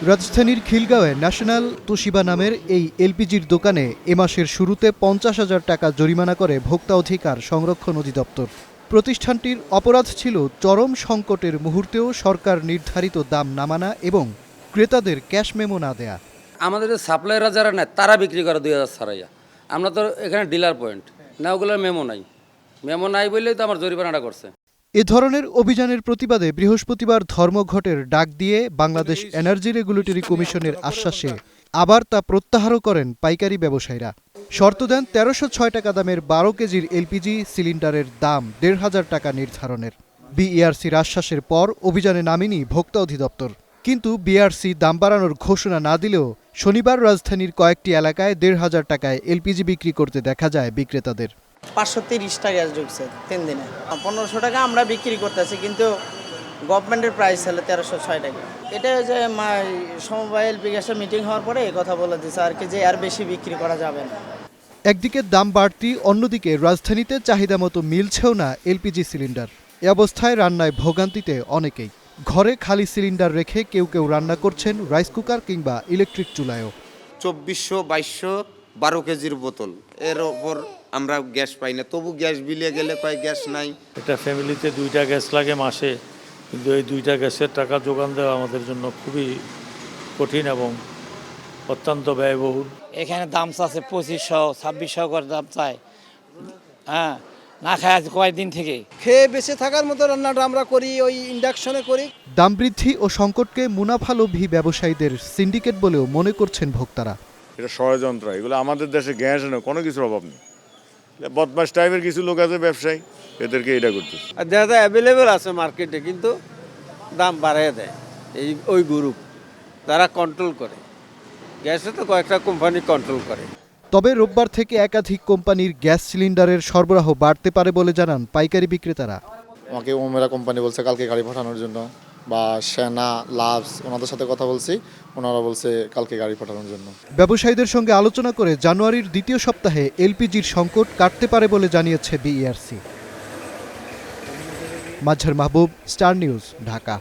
রাজধানীর খিলগাঁওয়ে national Toshiba নামের এই এলপিজির দোকানে এ মাসের শুরুতে ৫০,০০০ টাকা জরিমানা করে ভোক্তা অধিকার সংরক্ষণ অধিদপ্তর। প্রতিষ্ঠানটির অপরাধ ছিল চরম সংকটের মুহূর্তেও সরকার নির্ধারিত দাম না মানা এবং ক্রেতাদের ক্যাশ মেমো না দেয়া। আমাদের সাপ্লাইরা যারা নেয় তারা বিক্রি করে ২,০০০ ছাড়াইয়া। আমরা তো এখানে ডিলার পয়েন্ট না, ওগুলোর মেমো নাই বললেই তো আমার জরিমানাটা করছে। এ ধরনের অভিযানের প্রতিবাদে বৃহস্পতিবার ধর্মঘটের ডাক দিয়ে বাংলাদেশ এনার্জি রেগুলেটরি কমিশনের আশ্বাসে আবার তা প্রত্যাহারও করেন পাইকারি ব্যবসায়ীরা। শর্ত দেন ১৩০৬ টাকা দামের ১২ কেজির এলপিজি সিলিন্ডারের দাম ১,৫০০ টাকা নির্ধারণের। বিইআরসির আশ্বাসের পর অভিযানে নামেনি ভোক্তা অধিদপ্তর। কিন্তু বিইআরসি দাম বাড়ানোর ঘোষণা না দিলেও শনিবার রাজধানীর কয়েকটি এলাকায় ১,৫০০ টাকায় এলপিজি বিক্রি করতে দেখা যায় বিক্রেতাদের। ৫৩০টা গ্যাস ঢুকছে ৩ দিনে। ১৫০০ টাকা আমরা বিক্রি করতেছি, কিন্তু গভর্নমেন্টের প্রাইস হলো ১৩০৬ টাকা। এটা যে সমবায় এলপি গ্যাসের মিটিং হওয়ার পরে এই কথা বলে দিচ্ছে আর কি, যে আর বেশি বিক্রি করা যাবে না। একদিকে দাম বাড়তি, অন্যদিকে রাজধানীতে চাহিদা মতো মিলছেও না এলপিজি সিলিন্ডার। এ অবস্থায় রান্নায় ভোগান্তিতে অনেকেই। ঘরে খালি সিলিন্ডার রেখে কেউ কেউ রান্না করছেন রাইস কুকার কিংবা ইলেকট্রিক চুলায়ও। ২৪০০, ২২০০, ১২ কেজির বোতল, এর ওপর আমরা গ্যাস পাই না। তবু গ্যাস বিলে গেলে কয় গ্যাস নাই। একটা ফ্যামিলিতে 2টা গ্যাস লাগে মাসে, কিন্তু এই 2টা গ্যাসের টাকা যোগান দেওয়া আমাদের জন্য খুবই কঠিন এবং অত্যন্ত ব্যয়বহুল। এখানে দাম চাচ্ছে ২৫০০, ২৬০০ করে দাম চায়। হ্যাঁ, না খায় আজ কয়েকদিন থেকে। খেয়ে বেঁচে থাকার মতো রান্নাটা আমরা করি, ওই ইন্ডাকশনে করি। দাম বৃদ্ধি ও সংকটকে মুনাফালোভী ব্যবসায়ীদের সিন্ডিকেট বলেও মনে করছেন ভোক্তারা। এটা ষড়যন্ত্র, এগুলো আমাদের দেশে গ্যাস না, কোনো কিছুর অভাব নেই। বদমাস টাইপের কিছু লোক আছে ব্যবসায়ী, এদেরকে এটা করতেছে। দেখা যায় অ্যাভেলেবেল আছে মার্কেটে, কিন্তু দাম বাড়িয়ে দেয় ওই গ্রুপ, তারা কন্ট্রোল করে। গ্যাসে তো কয়েকটা কোম্পানি কন্ট্রোল করে। তবে রোববার থেকে একাধিক কোম্পানির গ্যাস সিলিন্ডারের সরবরাহ বাড়তে পারে বলে জানান পাইকারি বিক্রেতারা। আমাকে ওমেরা কোম্পানি বলছে কালকে গাড়ি পাঠানোর জন্য, বা সেনা, লাভস, ওনাদের সাথে কথা বলছি, ওনারা বলছে কালকে গাড়ি পাঠানোর জন্য। ব্যবসায়ীদের সঙ্গে আলোচনা করে জানুয়ারির দ্বিতীয় সপ্তাহে এলপিজির সংকট কাটতে পারে বলে জানিয়েছে বিইআরসি। মাজহার মাহবুব, স্টার নিউজ, ঢাকা।